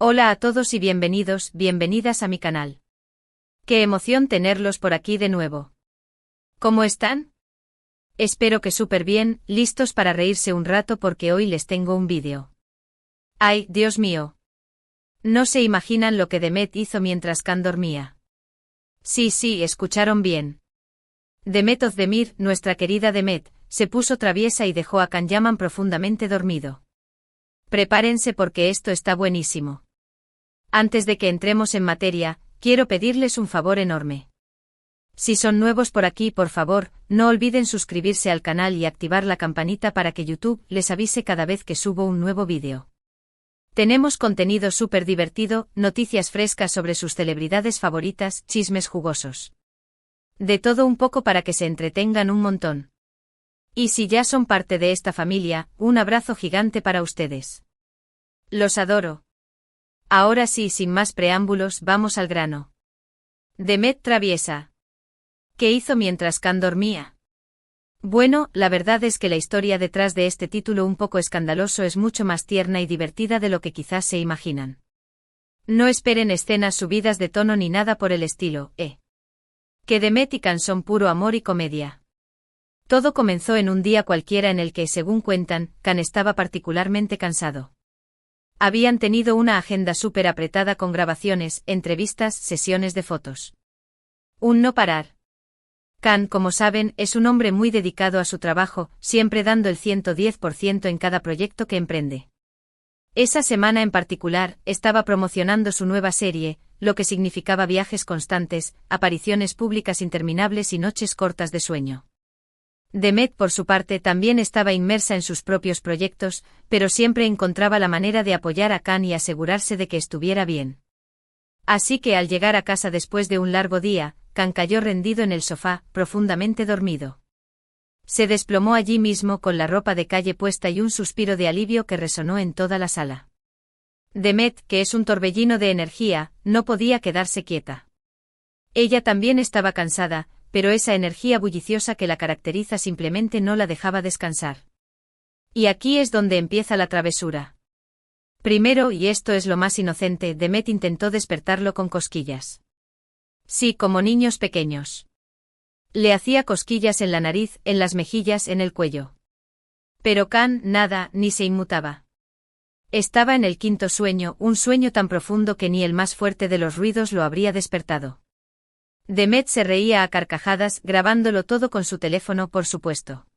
Hola a todos y bienvenidos, bienvenidas a mi canal. Qué emoción tenerlos por aquí de nuevo. ¿Cómo están? Espero que súper bien, listos para reírse un rato porque hoy les tengo un vídeo. ¡Ay, Dios mío! No se imaginan lo que Demet hizo mientras Can dormía. Sí, escucharon bien. Demet Özdemir, nuestra querida Demet, se puso traviesa y dejó a Can Yaman profundamente dormido. Prepárense porque esto está buenísimo. Antes de que entremos en materia, quiero pedirles un favor enorme. Si son nuevos por aquí, por favor, no olviden suscribirse al canal y activar la campanita para que YouTube les avise cada vez que subo un nuevo vídeo. Tenemos contenido súper divertido, noticias frescas sobre sus celebridades favoritas, chismes jugosos. De todo un poco para que se entretengan un montón. Y si ya son parte de esta familia, un abrazo gigante para ustedes. Los adoro. Ahora sí, sin más preámbulos, vamos al grano. Demet traviesa. ¿Qué hizo mientras Can dormía? Bueno, la verdad es que la historia detrás de este título un poco escandaloso es mucho más tierna y divertida de lo que quizás se imaginan. No esperen escenas subidas de tono ni nada por el estilo, Que Demet y Can son puro amor y comedia. Todo comenzó en un día cualquiera en el que, según cuentan, Can estaba particularmente cansado. Habían tenido una agenda súper apretada con grabaciones, entrevistas, sesiones de fotos. Un no parar. Can, como saben, es un hombre muy dedicado a su trabajo, siempre dando el 110% en cada proyecto que emprende. Esa semana en particular, estaba promocionando su nueva serie, lo que significaba viajes constantes, apariciones públicas interminables y noches cortas de sueño. Demet, por su parte, también estaba inmersa en sus propios proyectos, pero siempre encontraba la manera de apoyar a Can y asegurarse de que estuviera bien. Así que al llegar a casa después de un largo día, Can cayó rendido en el sofá, profundamente dormido. Se desplomó allí mismo con la ropa de calle puesta y un suspiro de alivio que resonó en toda la sala. Demet, que es un torbellino de energía, no podía quedarse quieta. Ella también estaba cansada, pero esa energía bulliciosa que la caracteriza simplemente no la dejaba descansar. Y aquí es donde empieza la travesura. Primero, y esto es lo más inocente, Demet intentó despertarlo con cosquillas. Sí, como niños pequeños. Le hacía cosquillas en la nariz, en las mejillas, en el cuello. Pero Can, nada, ni se inmutaba. Estaba en el quinto sueño, un sueño tan profundo que ni el más fuerte de los ruidos lo habría despertado. Demet se reía a carcajadas, grabándolo todo con su teléfono, por supuesto.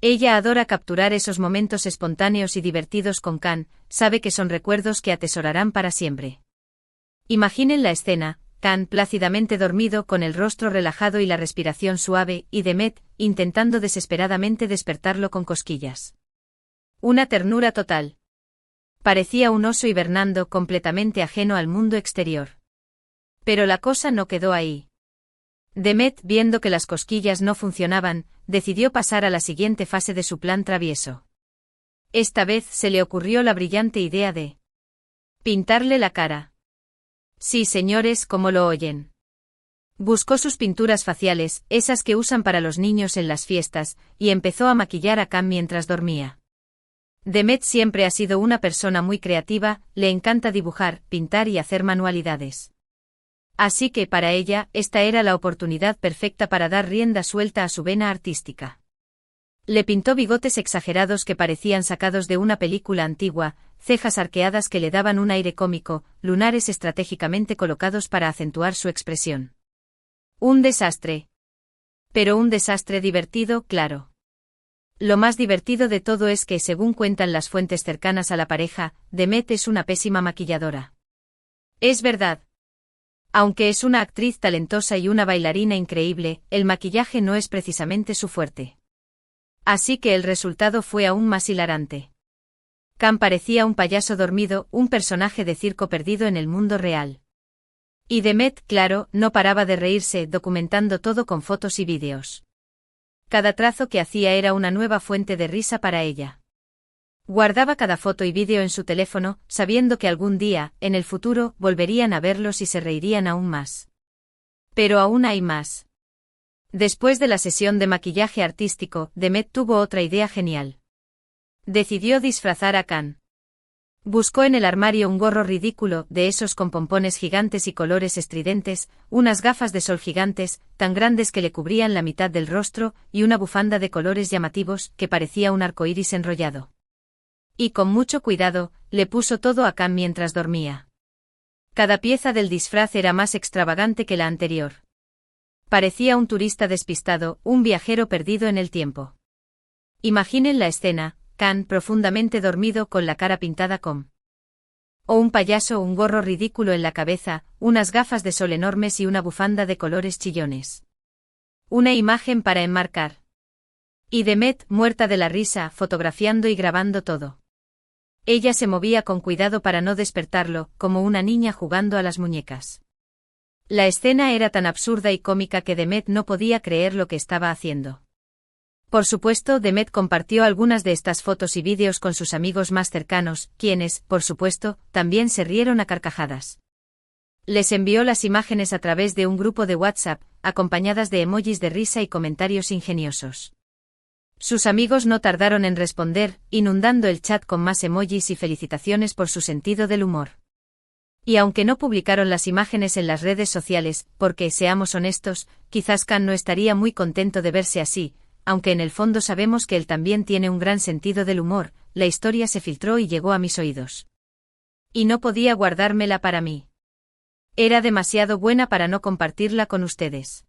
Ella adora capturar esos momentos espontáneos y divertidos con Can, sabe que son recuerdos que atesorarán para siempre. Imaginen la escena, Can plácidamente dormido con el rostro relajado y la respiración suave, y Demet, intentando desesperadamente despertarlo con cosquillas. Una ternura total. Parecía un oso hibernando, completamente ajeno al mundo exterior. Pero la cosa no quedó ahí. Demet, viendo que las cosquillas no funcionaban, decidió pasar a la siguiente fase de su plan travieso. Esta vez se le ocurrió la brillante idea de pintarle la cara. Sí, señores, como lo oyen. Buscó sus pinturas faciales, esas que usan para los niños en las fiestas, y empezó a maquillar a Can mientras dormía. Demet siempre ha sido una persona muy creativa, le encanta dibujar, pintar y hacer manualidades. Así que para ella, esta era la oportunidad perfecta para dar rienda suelta a su vena artística. Le pintó bigotes exagerados que parecían sacados de una película antigua, cejas arqueadas que le daban un aire cómico, lunares estratégicamente colocados para acentuar su expresión. Un desastre. Pero un desastre divertido, claro. Lo más divertido de todo es que, según cuentan las fuentes cercanas a la pareja, Demet es una pésima maquilladora. Es verdad. Aunque es una actriz talentosa y una bailarina increíble, el maquillaje no es precisamente su fuerte. Así que el resultado fue aún más hilarante. Can parecía un payaso dormido, un personaje de circo perdido en el mundo real. Y Demet, claro, no paraba de reírse, documentando todo con fotos y vídeos. Cada trazo que hacía era una nueva fuente de risa para ella. Guardaba cada foto y vídeo en su teléfono, sabiendo que algún día, en el futuro, volverían a verlos y se reirían aún más. Pero aún hay más. Después de la sesión de maquillaje artístico, Demet tuvo otra idea genial. Decidió disfrazar a Can. Buscó en el armario un gorro ridículo, de esos con pompones gigantes y colores estridentes, unas gafas de sol gigantes, tan grandes que le cubrían la mitad del rostro, y una bufanda de colores llamativos, que parecía un arco iris enrollado. Y con mucho cuidado, le puso todo a Khan mientras dormía. Cada pieza del disfraz era más extravagante que la anterior. Parecía un turista despistado, un viajero perdido en el tiempo. Imaginen la escena: Khan profundamente dormido con la cara pintada con o un payaso, un gorro ridículo en la cabeza, unas gafas de sol enormes y una bufanda de colores chillones. Una imagen para enmarcar. Y Demet, muerta de la risa, fotografiando y grabando todo. Ella se movía con cuidado para no despertarlo, como una niña jugando a las muñecas. La escena era tan absurda y cómica que Demet no podía creer lo que estaba haciendo. Por supuesto, Demet compartió algunas de estas fotos y vídeos con sus amigos más cercanos, quienes, por supuesto, también se rieron a carcajadas. Les envió las imágenes a través de un grupo de WhatsApp, acompañadas de emojis de risa y comentarios ingeniosos. Sus amigos no tardaron en responder, inundando el chat con más emojis y felicitaciones por su sentido del humor. Y aunque no publicaron las imágenes en las redes sociales, porque, seamos honestos, quizás Khan no estaría muy contento de verse así, aunque en el fondo sabemos que él también tiene un gran sentido del humor, la historia se filtró y llegó a mis oídos. Y no podía guardármela para mí. Era demasiado buena para no compartirla con ustedes.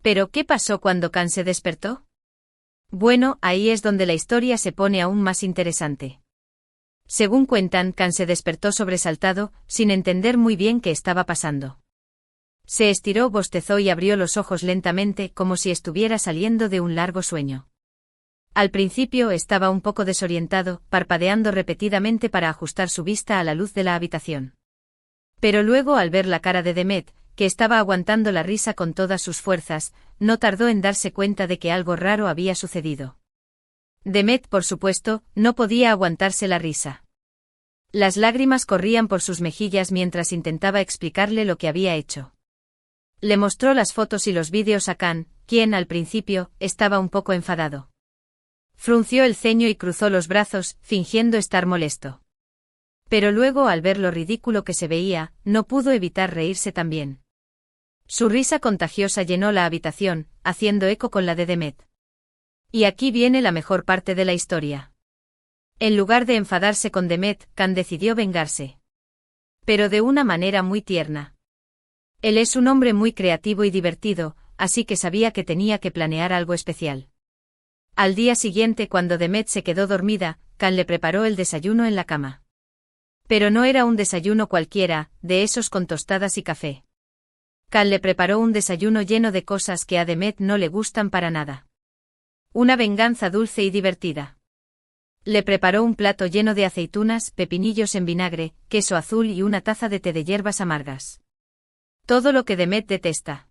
¿Pero qué pasó cuando Khan se despertó? Bueno, ahí es donde la historia se pone aún más interesante. Según cuentan, Khan se despertó sobresaltado, sin entender muy bien qué estaba pasando. Se estiró, bostezó y abrió los ojos lentamente, como si estuviera saliendo de un largo sueño. Al principio estaba un poco desorientado, parpadeando repetidamente para ajustar su vista a la luz de la habitación. Pero luego, al ver la cara de Demet, que estaba aguantando la risa con todas sus fuerzas, no tardó en darse cuenta de que algo raro había sucedido. Demet, por supuesto, no podía aguantarse la risa. Las lágrimas corrían por sus mejillas mientras intentaba explicarle lo que había hecho. Le mostró las fotos y los vídeos a Khan, quien, al principio, estaba un poco enfadado. Frunció el ceño y cruzó los brazos, fingiendo estar molesto. Pero luego, al ver lo ridículo que se veía, no pudo evitar reírse también. Su risa contagiosa llenó la habitación, haciendo eco con la de Demet. Y aquí viene la mejor parte de la historia. En lugar de enfadarse con Demet, Khan decidió vengarse. Pero de una manera muy tierna. Él es un hombre muy creativo y divertido, así que sabía que tenía que planear algo especial. Al día siguiente, cuando Demet se quedó dormida, Khan le preparó el desayuno en la cama. Pero no era un desayuno cualquiera, de esos con tostadas y café. Khan le preparó un desayuno lleno de cosas que a Demet no le gustan para nada. Una venganza dulce y divertida. Le preparó un plato lleno de aceitunas, pepinillos en vinagre, queso azul y una taza de té de hierbas amargas. Todo lo que Demet detesta.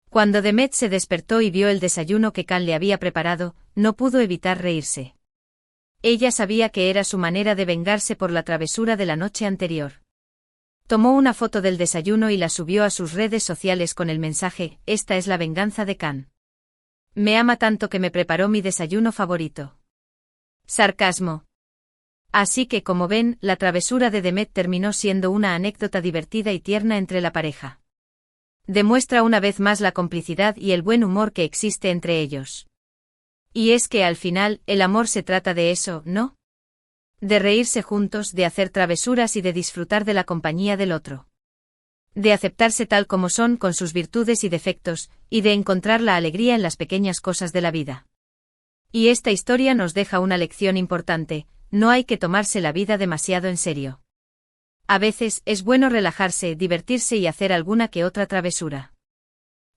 Cuando Demet se despertó y vio el desayuno que Khan le había preparado, no pudo evitar reírse. Ella sabía que era su manera de vengarse por la travesura de la noche anterior. Tomó una foto del desayuno y la subió a sus redes sociales con el mensaje: "Esta es la venganza de Khan. Me ama tanto que me preparó mi desayuno favorito". Sarcasmo. Así que, como ven, la travesura de Demet terminó siendo una anécdota divertida y tierna entre la pareja. Demuestra una vez más la complicidad y el buen humor que existe entre ellos. Y es que al final, el amor se trata de eso, ¿no? De reírse juntos, de hacer travesuras y de disfrutar de la compañía del otro. De aceptarse tal como son, con sus virtudes y defectos, y de encontrar la alegría en las pequeñas cosas de la vida. Y esta historia nos deja una lección importante: no hay que tomarse la vida demasiado en serio. A veces, es bueno relajarse, divertirse y hacer alguna que otra travesura.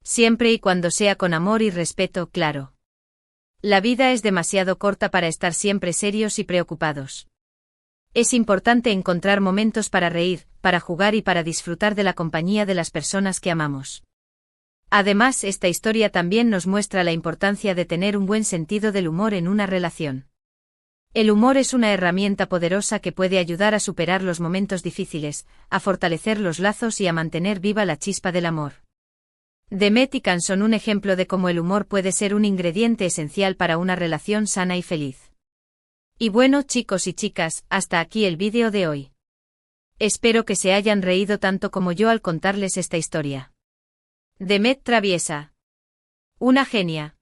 Siempre y cuando sea con amor y respeto, claro. La vida es demasiado corta para estar siempre serios y preocupados. Es importante encontrar momentos para reír, para jugar y para disfrutar de la compañía de las personas que amamos. Además, esta historia también nos muestra la importancia de tener un buen sentido del humor en una relación. El humor es una herramienta poderosa que puede ayudar a superar los momentos difíciles, a fortalecer los lazos y a mantener viva la chispa del amor. Demet y Khan son un ejemplo de cómo el humor puede ser un ingrediente esencial para una relación sana y feliz. Y bueno, chicos y chicas, hasta aquí el vídeo de hoy. Espero que se hayan reído tanto como yo al contarles esta historia. Demet traviesa. Una genia.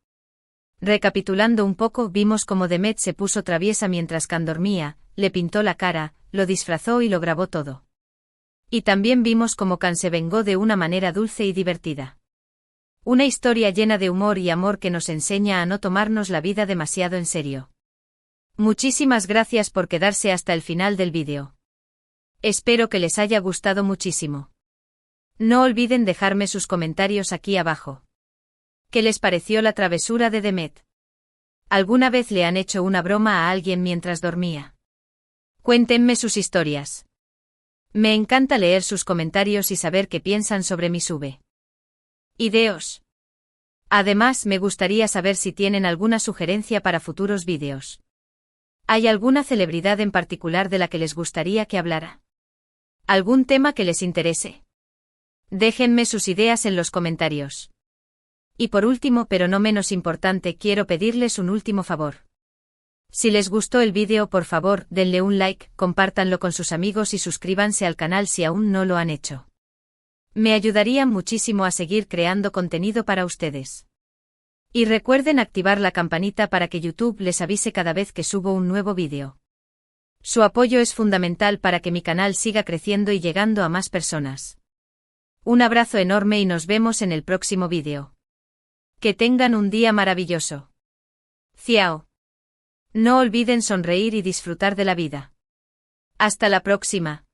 Recapitulando un poco, vimos cómo Demet se puso traviesa mientras Can dormía, le pintó la cara, lo disfrazó y lo grabó todo. Y también vimos cómo Can se vengó de una manera dulce y divertida. Una historia llena de humor y amor que nos enseña a no tomarnos la vida demasiado en serio. Muchísimas gracias por quedarse hasta el final del vídeo. Espero que les haya gustado muchísimo. No olviden dejarme sus comentarios aquí abajo. ¿Qué les pareció la travesura de Demet? ¿Alguna vez le han hecho una broma a alguien mientras dormía? Cuéntenme sus historias. Me encanta leer sus comentarios y saber qué piensan sobre mi ideos. Además, me gustaría saber si tienen alguna sugerencia para futuros vídeos. ¿Hay alguna celebridad en particular de la que les gustaría que hablara? ¿Algún tema que les interese? Déjenme sus ideas en los comentarios. Y por último, pero no menos importante, quiero pedirles un último favor. Si les gustó el vídeo, por favor, denle un like, compártanlo con sus amigos y suscríbanse al canal si aún no lo han hecho. Me ayudarían muchísimo a seguir creando contenido para ustedes. Y recuerden activar la campanita para que YouTube les avise cada vez que subo un nuevo vídeo. Su apoyo es fundamental para que mi canal siga creciendo y llegando a más personas. Un abrazo enorme y nos vemos en el próximo vídeo. Que tengan un día maravilloso. Ciao. No olviden sonreír y disfrutar de la vida. Hasta la próxima.